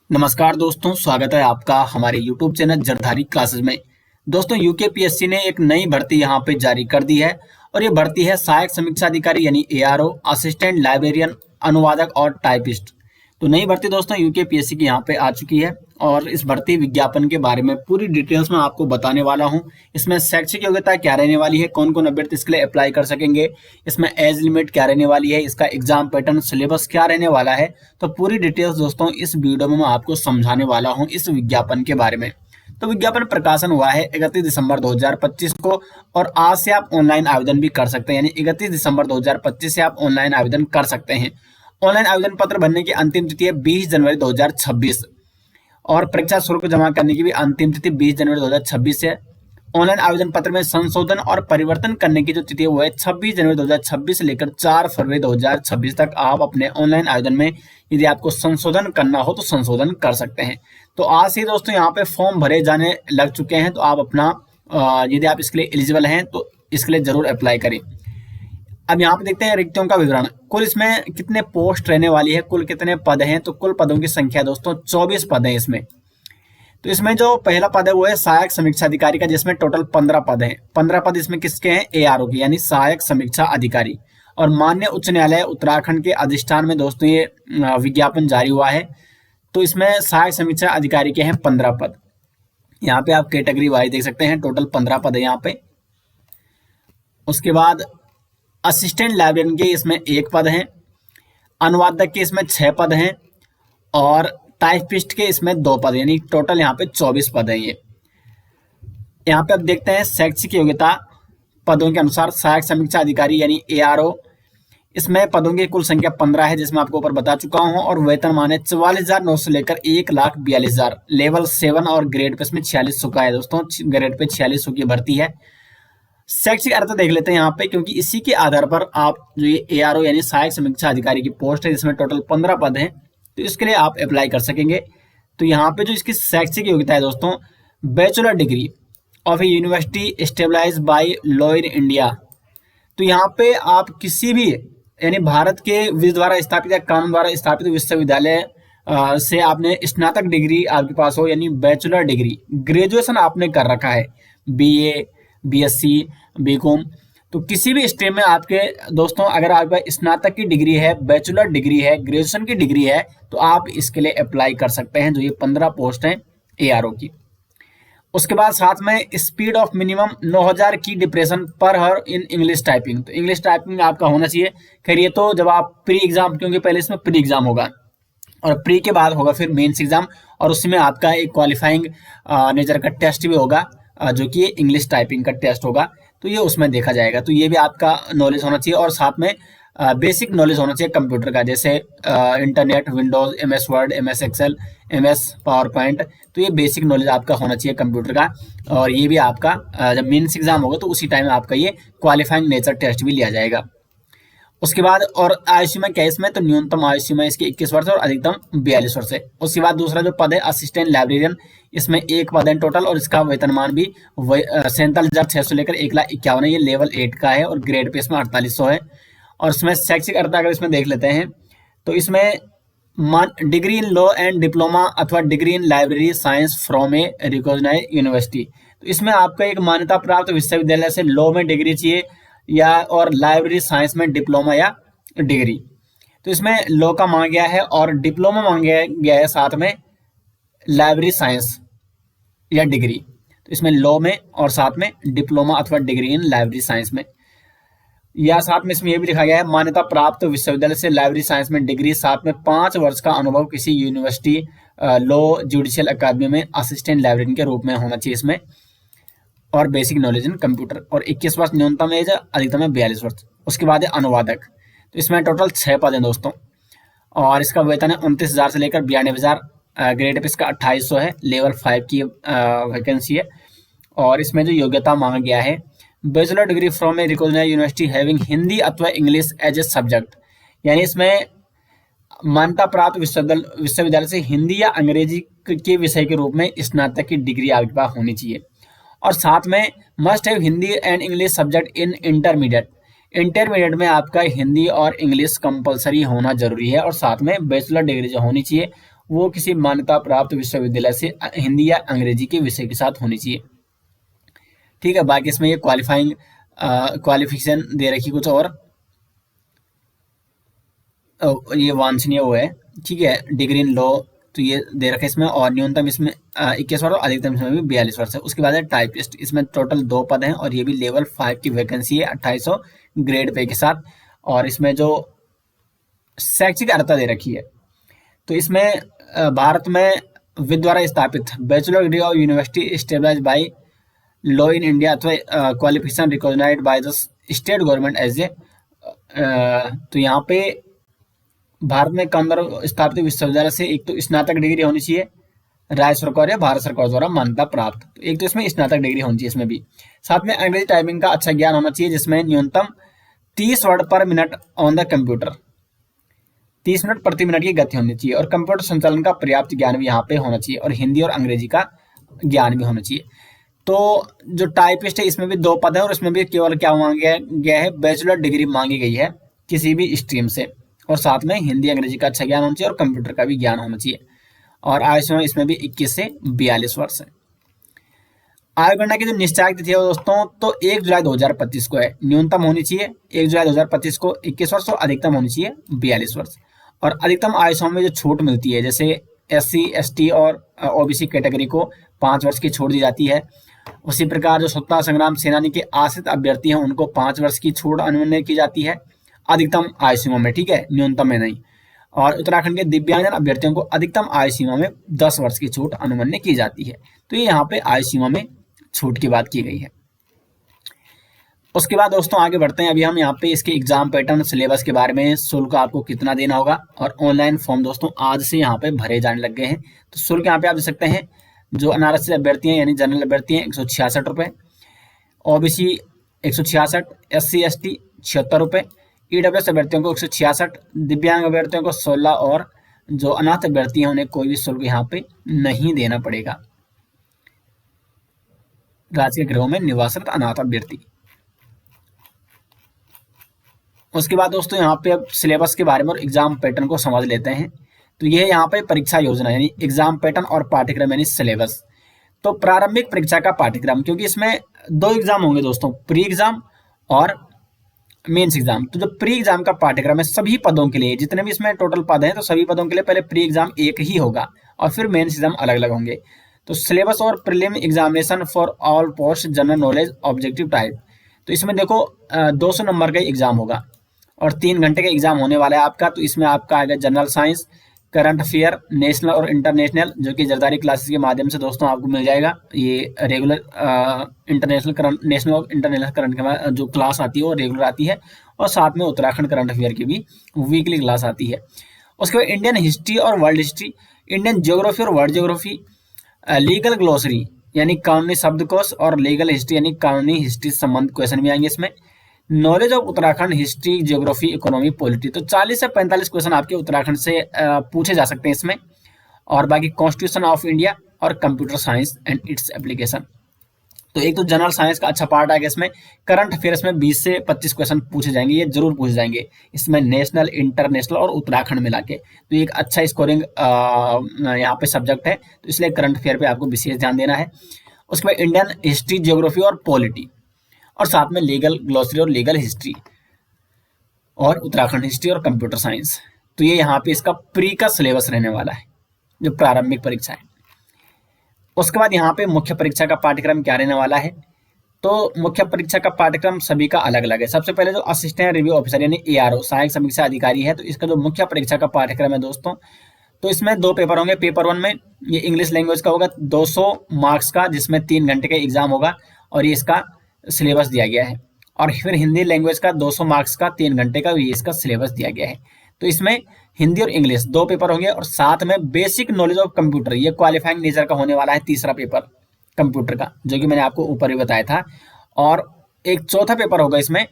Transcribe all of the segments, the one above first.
नमस्कार दोस्तों, स्वागत है आपका हमारे YouTube चैनल जरधारी क्लासेस में। दोस्तों, यूकेपीएससी ने एक नई भर्ती यहाँ पे जारी कर दी है और ये भर्ती है सहायक समीक्षा अधिकारी यानी एआरओ, असिस्टेंट लाइब्रेरियन, अनुवादक और टाइपिस्ट। तो नई भर्ती दोस्तों यूकेपीएससी की यहाँ पे आ चुकी है और इस भर्ती विज्ञापन के बारे में पूरी डिटेल्स में आपको बताने वाला हूँ। इसमें शैक्षिक योग्यता क्या रहने वाली है, कौन कौन अभ्यर्थी इसके लिए अप्लाई कर सकेंगे, इसमें एज लिमिट क्या रहने वाली है, इसका एग्जाम पैटर्न, सिलेबस क्या रहने वाला है। तो पूरी डिटेल्स दोस्तों इस वीडियो में मैं आपको समझाने वाला हूँ इस विज्ञापन के बारे में। तो विज्ञापन प्रकाशन हुआ है 31 दिसंबर 2025 को और आज से आप ऑनलाइन आवेदन भी कर सकते हैं, यानी 31 दिसंबर 2025 से आप ऑनलाइन आवेदन कर सकते हैं। ऑनलाइन आवेदन पत्र भरने की अंतिम तिथि है 20 जनवरी 2026 और परीक्षा शुल्क जमा करने की भी अंतिम तिथि 20 जनवरी 2026 है। ऑनलाइन आवेदन पत्र में संशोधन और परिवर्तन करने की जो तिथि है वो है 26 जनवरी 2026 से लेकर 4 फरवरी 2026 तक आप अपने ऑनलाइन आवेदन में यदि आपको संशोधन करना हो तो संशोधन कर सकते हैं। तो आज से दोस्तों यहाँ पे फॉर्म भरे जाने लग चुके हैं, तो आप अपना यदि आप इसके लिए एलिजिबल हैं तो इसके लिए जरूर अप्लाई करें। अब यहाँ पे देखते हैं रिक्तियों का विवरण। कुल इसमें कितने पोस्ट रहने वाली है, कुल कितने पद हैं, तो कुल पदों की संख्या दोस्तों 24 पद हैं इसमें। तो इसमें जो पहला पद है वो है सहायक समीक्षा अधिकारी का, जिसमें टोटल 15 पद हैं। 15 पद इसमें किसके हैं? एआरओ के, यानी सहायक समीक्षा अधिकारी। और माननीय उच्च न्यायालय उत्तराखंड के अधिष्ठान में दोस्तों ये विज्ञापन जारी हुआ है। तो इसमें सहायक समीक्षा अधिकारी के हैं 15 पद। यहाँ पे आप कैटेगरी वाइज देख सकते हैं, टोटल 15 पद है यहाँ पे। उसके बाद असिस्टेंट लाइब्रेरियन के इसमें 1 पद है, अनुवादक के इसमें 6 पद हैं और टाइपिस्ट के इसमें 2 पद, यानी टोटल यहाँ पे 24 पद हैं ये। यहाँ पे अब देखते हैं शैक्षिक योग्यता पदों के अनुसार। सहायक समीक्षा अधिकारी यानी एआरओ, इसमें पदों की कुल संख्या 15 है, जिसमें आपको ऊपर बता चुका हूँ। और वेतनमान है 44,900 से लेकर 1,42,000। लेवल 7 और ग्रेड पे इसमें 4600 का है दोस्तों, ग्रेड पे 4600 की भर्ती है। शैक्षिक अर्हता देख लेते हैं यहाँ पे, क्योंकि इसी के आधार पर आप जो ये एआरओ यानी सहायक समीक्षा अधिकारी की पोस्ट है जिसमें टोटल 15 पद हैं, तो इसके लिए आप अप्लाई कर सकेंगे। तो यहाँ पे जो इसकी शैक्षिक योग्यता है दोस्तों, bachelor degree of a university established by law in India. तो यहाँ पे आप किसी भी यानी भारत के विधि द्वारा स्थापित या कानून द्वारा स्थापित विश्वविद्यालय से आपने स्नातक डिग्री आपके पास हो, यानी बैचलर डिग्री, ग्रेजुएशन आपने कर रखा है, बीए, बीएससी, बीकॉम, तो किसी भी स्ट्रीम में आपके दोस्तों अगर आपके पास स्नातक की डिग्री है, बैचलर डिग्री है, ग्रेजुएशन की डिग्री है, तो आप इसके लिए अप्लाई कर सकते हैं, जो ये 15 पोस्ट हैं एआरओ की। उसके बाद साथ में स्पीड ऑफ मिनिमम 9000 की डिप्रेशन पर हर इन इंग्लिश टाइपिंग। तो इंग्लिश टाइपिंग आपका होना चाहिए। खैर ये तो जब आप प्री एग्जाम, क्योंकि पहले इसमें प्री एग्जाम होगा और प्री के बाद होगा फिर मेंस एग्जाम, और उसमें आपका एक क्वालिफाइंग नेचर का टेस्ट भी होगा, जो कि इंग्लिश टाइपिंग का टेस्ट होगा, तो ये उसमें देखा जाएगा। तो ये भी आपका नॉलेज होना चाहिए और साथ में बेसिक नॉलेज होना चाहिए कंप्यूटर का, जैसे internet, Windows, MS Word, MS Excel, MS PowerPoint. तो ये बेसिक नॉलेज आपका होना चाहिए कंप्यूटर का। और ये भी आपका जब मेंस एग्जाम होगा तो उसी टाइम आपका ये क्वालिफाइंग नेचर टेस्ट भी लिया जाएगा। उसके बाद और आयुष्य में क्या, इसमें तो न्यूनतम आयुष्य में इसकी 21 वर्ष और अधिकतम 42 वर्ष है। उसके बाद दूसरा जो पद है असिस्टेंट लाइब्रेरियन, इसमें 1 पद है टोटल और इसका वेतनमान भी 47,600 लेकर 1,51,000 है। ये लेवल 8 का है और ग्रेड पे इसमें 4800 है। और इसमें शैक्षिक अर्हता अगर इसमें देख लेते हैं तो इसमें degree in law and diploma अथवा degree in library science from a recognised university. तो इसमें आपका एक मान्यता प्राप्त विश्वविद्यालय से लॉ में डिग्री चाहिए या और लाइब्रेरी साइंस में डिप्लोमा या डिग्री। तो इसमें लॉ का मांगा गया है और डिप्लोमा मांगा गया है, साथ में लाइब्रेरी साइंस या डिग्री। तो इसमें लॉ में और साथ में डिप्लोमा अथवा डिग्री इन लाइब्रेरी साइंस में, या साथ में इसमें यह भी लिखा गया है मान्यता प्राप्त विश्वविद्यालय से लाइब्रेरी साइंस में डिग्री, साथ में 5 वर्ष का अनुभव किसी यूनिवर्सिटी लॉ जुडिशियल अकादमी में असिस्टेंट लाइब्रेरियन के रूप में होना चाहिए इसमें, और बेसिक नॉलेज इन कंप्यूटर। और 21 वर्ष न्यूनतम एज, अधिकतम है 42 वर्ष। उसके बाद है अनुवादक, तो इसमें टोटल 6 पद हैं दोस्तों और इसका वेतन है 29,000 से लेकर 92,000। ग्रेड पे इसका 2800 है, लेवल 5 की वैकेंसी है। और इसमें जो योग्यता मांगा गया है, bachelor degree from a recognised university having Hindi अथवा इंग्लिश एज ए सब्जेक्ट, यानी इसमें मान्यता प्राप्त विश्वविद्यालय से हिंदी या अंग्रेजी के विषय के रूप में स्नातक की डिग्री आपके पास होनी चाहिए। और साथ में must have Hindi and English subject in intermediate. Intermediate में आपका हिंदी और इंग्लिश कंपलसरी होना जरूरी है और साथ में बैचलर डिग्री जो होनी चाहिए वो किसी मान्यता प्राप्त विश्वविद्यालय से हिंदी या अंग्रेजी के विषय के साथ होनी चाहिए। ठीक है, बाकी इसमें ये क्वालिफिकेशन दे रखी कुछ और ये वांछनीय वो है। ठीक है, डिग्री इन लॉ तो ये दे रखा है इसमें, और न्यूनतम इसमें 21 वर्ष और अधिकतम इसमें भी 42 वर्ष है। उसके बाद है टाइपिस्ट, इसमें टोटल 2 पद हैं और ये भी लेवल 5 की वैकेंसी है 2800 ग्रेड पे के साथ। और इसमें जो शैक्षिक अर्हता दे रखी है तो इसमें भारत में विद द्वारा स्थापित bachelor degree of university stabilise by law in India अथवा qualification recognised by the state government as a, तो यहाँ पे भारत में कम स्थापित विश्वविद्यालय से एक तो स्नातक डिग्री होनी चाहिए राज्य सरकार या भारत सरकार द्वारा मान्यता प्राप्त, तो एक तो इसमें स्नातक डिग्री होनी चाहिए इसमें भी। साथ में अंग्रेजी टाइपिंग का अच्छा ज्ञान होना चाहिए जिसमें न्यूनतम 30 वर्ड पर minute on the computer, 30 minute प्रति मिनट की गति होनी चाहिए, और कंप्यूटर संचालन का पर्याप्त ज्ञान भी यहाँ पे होना चाहिए, और हिंदी और अंग्रेजी का ज्ञान भी होना चाहिए। तो जो टाइपिस्ट है इसमें भी 2 पद है और इसमें भी केवल क्या मांगा गया है, बैचलर डिग्री मांगी गई है किसी भी स्ट्रीम से, और साथ में हिंदी अंग्रेजी का अच्छा ज्ञान होना चाहिए और कंप्यूटर का भी ज्ञान होना चाहिए। और आयु सीमा इसमें भी 21 से 42 वर्ष है। आयु गणना की जो निश्चय तिथि है दोस्तों तो 1 जुलाई 2025 को है, न्यूनतम होनी चाहिए 1 जुलाई 2025 को 21 वर्ष और अधिकतम होनी चाहिए 42 वर्ष। और अधिकतम आयु सीमा में जो छूट मिलती है जैसे SC ST और OBC कैटेगरी को 5 वर्ष की छूट दी जाती है, उसी प्रकार जो स्वतंत्रता संग्राम सेनानी के आश्रित अभ्यर्थी हैं उनको 5 वर्ष की छूट अनुमति की जाती है अधिकतम आयु सीमा में, ठीक है, न्यूनतम में नहीं। और उत्तराखंड के दिव्यांगजन अभ्यर्थियों को अधिकतम आयु सीमा में 10 वर्ष की छूट अनुमति की जाती है। तो ये यहाँ पे आयु सीमा में छूट की बात की गई है। उसके बाद दोस्तों आगे बढ़ते हैं, अभी हम यहाँ पे इसके एग्जाम पैटर्न सिलेबस के बारे में, शुल्क आपको कितना देना होगा, और ऑनलाइन फॉर्म दोस्तों आज से यहाँ पे भरे जाने लग गए हैं। तो शुल्क यहाँ पे आप देख सकते हैं, जो अनारक्षित अभ्यर्थी हैं यानी जनरल अभ्यर्थी हैं 166 रुपये, OBC 166, SC ST 76 रुपये, EWS अभ्यर्थियों को 166, दिव्यांग अभ्यर्थियों को 16, और जो अनाथ अभ्यर्थी हैं उन्हें कोई भी शुल्क यहाँ पे नहीं देना पड़ेगा। राजकीय गृहों में निवासरत अनाथ अभ्यर्थी। उसके बाद दोस्तों यहाँ पे अब सिलेबस के बारे में और एग्जाम पैटर्न को समझ लेते हैं। तो ये यहाँ पे परीक्षा योजना यानी एग्जाम पैटर्न और पाठ्यक्रम यानी सिलेबस। तो प्रारंभिक परीक्षा का पाठ्यक्रम, क्योंकि इसमें 2 एग्जाम होंगे दोस्तों, प्री एग्जाम और मेंस एग्जाम। तो जो प्री एग्जाम का पाठ्यक्रम है सभी पदों के लिए, जितने भी इसमें टोटल पद हैं तो सभी पदों के लिए पहले प्री एग्जाम एक ही होगा और फिर मेंस एग्जाम अलग अलग होंगे। तो सिलेबस और prelim examination for all post general knowledge objective type. तो इसमें देखो 200 नंबर का एग्जाम होगा और 3 घंटे का एग्जाम होने वाला है आपका। तो इसमें आपका आएगा general science, current affair, national और इंटरनेशनल, जो कि जरदारी क्लासेस के माध्यम से दोस्तों आपको मिल जाएगा। ये रेगुलर इंटरनेशनल करंट, नेशनल और इंटरनेशनल करंट के जो क्लास आती है वो रेगुलर आती है, और साथ में उत्तराखंड करंट अफेयर की भी वीकली क्लास आती है। उसके बाद इंडियन हिस्ट्री और वर्ल्ड हिस्ट्री, इंडियन ज्योग्राफी और वर्ल्ड ज्योग्राफी, लीगल ग्लोसरी यानी कानूनी शब्दकोश, और लीगल हिस्ट्री यानी कानूनी हिस्ट्री से संबंधित क्वेश्चन भी आएंगे इसमें। Knowledge of Uttarakhand, history, geography, economy, polity. तो 40 से 45 क्वेश्चन आपके उत्तराखंड से पूछे जा सकते हैं इसमें। और बाकी कॉन्स्टिट्यूशन ऑफ इंडिया और computer science and its application. तो एक तो जनरल साइंस का अच्छा पार्ट आएगा इसमें। करंट अफेयर्स में 20 से 25 क्वेश्चन पूछे जाएंगे, ये जरूर पूछे जाएंगे इसमें, नेशनल, इंटरनेशनल और उत्तराखंड मिला के। तो एक अच्छा स्कोरिंग यहाँ पे सब्जेक्ट है, तो इसलिए करंट अफेयर पे आपको विशेष ध्यान देना है। उसके बाद इंडियन हिस्ट्री, ज्योग्राफी और पॉलिटी, और साथ में लीगल ग्लोसरी और लीगल हिस्ट्री, और उत्तराखंड हिस्ट्री और कंप्यूटर साइंस। तो ये यहाँ पे इसका प्री का सिलेबस रहने वाला है, जो प्रारंभिक परीक्षा है। उसके बाद यहाँ पे मुख्य परीक्षा का पाठ्यक्रम क्या रहने वाला है। तो मुख्य परीक्षा का पाठ्यक्रम सभी का अलग अलग है। सबसे पहले जो असिस्टेंट रिव्यू ऑफिसर यानी ARO, सहायक समीक्षा अधिकारी है, तो इसका जो मुख्य परीक्षा का पाठ्यक्रम है दोस्तों, तो इसमें 2 पेपर होंगे। पेपर 1 में ये इंग्लिश लैंग्वेज का होगा 200 मार्क्स का, जिसमें 3 घंटे का एग्जाम होगा, और ये इसका सिलेबस दिया गया है। और फिर हिंदी लैंग्वेज का 200 मार्क्स का 3 घंटे का भी इसका सिलेबस दिया गया है। तो इसमें हिंदी और इंग्लिश 2 पेपर होंगे, और साथ में बेसिक नॉलेज ऑफ कंप्यूटर, ये क्वालिफाइंग नेचर का होने वाला है तीसरा पेपर कंप्यूटर का, जो कि मैंने आपको ऊपर भी बताया था। और एक चौथा पेपर होगा इसमें,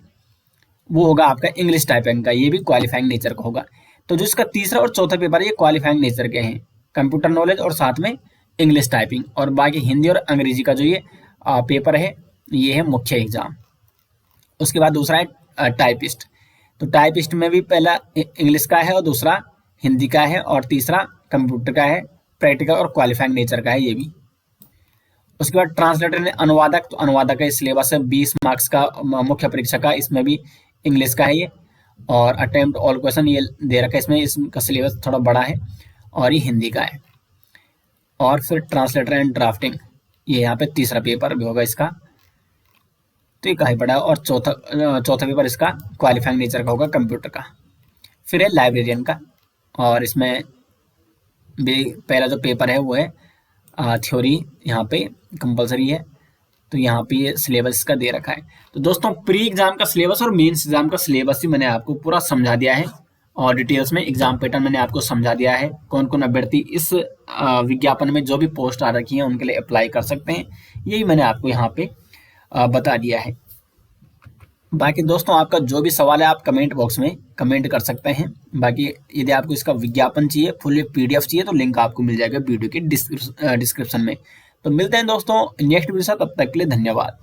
वो होगा आपका इंग्लिश टाइपिंग का, ये भी क्वालिफाइंग नेचर का होगा। तो जो इसका तीसरा और चौथा पेपर है ये क्वालिफाइंग नेचर के हैं, कंप्यूटर नॉलेज और साथ में इंग्लिश टाइपिंग। और बाकी हिंदी और अंग्रेजी का जो ये पेपर है ये है मुख्य एग्जाम। उसके बाद दूसरा है टाइपिस्ट। तो टाइपिस्ट में भी पहला इंग्लिश का है और दूसरा हिंदी का है और तीसरा कंप्यूटर का है, प्रैक्टिकल और क्वालिफाइंग नेचर का है ये भी। उसके बाद ट्रांसलेटर ने अनुवादक, तो अनुवादक का सिलेबस है 20 मार्क्स का मुख्य परीक्षा का, इसमें भी इंग्लिश का है ये। और अटेम्प्ट ऑल क्वेश्चन ये दे रखा है इसमें, इसका सिलेबस थोड़ा बड़ा है और ये हिंदी का है। और फिर ट्रांसलेटर एंड ड्राफ्टिंग, ये यहाँ पे तीसरा पेपर भी होगा इसका, तो ये काफी बड़ा है। और चौथा पेपर इसका क्वालिफाइंग नेचर का होगा कंप्यूटर का। फिर है लाइब्रेरियन का, और इसमें भी पहला जो पेपर है वो है थ्योरी, यहाँ पे कंपलसरी है, तो यहाँ पे ये सिलेबस का दे रखा है। तो दोस्तों प्री एग्जाम का सिलेबस और मेंस एग्जाम का सिलेबस भी मैंने आपको पूरा समझा दिया है, और डिटेल्स में एग्जाम पैटर्न मैंने आपको समझा दिया है। कौन कौन अभ्यर्थी इस विज्ञापन में जो भी पोस्ट आ रखी है उनके लिए अप्लाई कर सकते हैं, यही मैंने आपको यहाँ पे बता दिया है। बाकी दोस्तों आपका जो भी सवाल है आप कमेंट बॉक्स में कमेंट कर सकते हैं। बाकी यदि आपको इसका विज्ञापन चाहिए, फुल पीडीएफ चाहिए, तो लिंक आपको मिल जाएगा वीडियो के डिस्क्रिप्शन में। तो मिलते हैं दोस्तों नेक्स्ट वीडियो के साथ, तब तक के लिए धन्यवाद।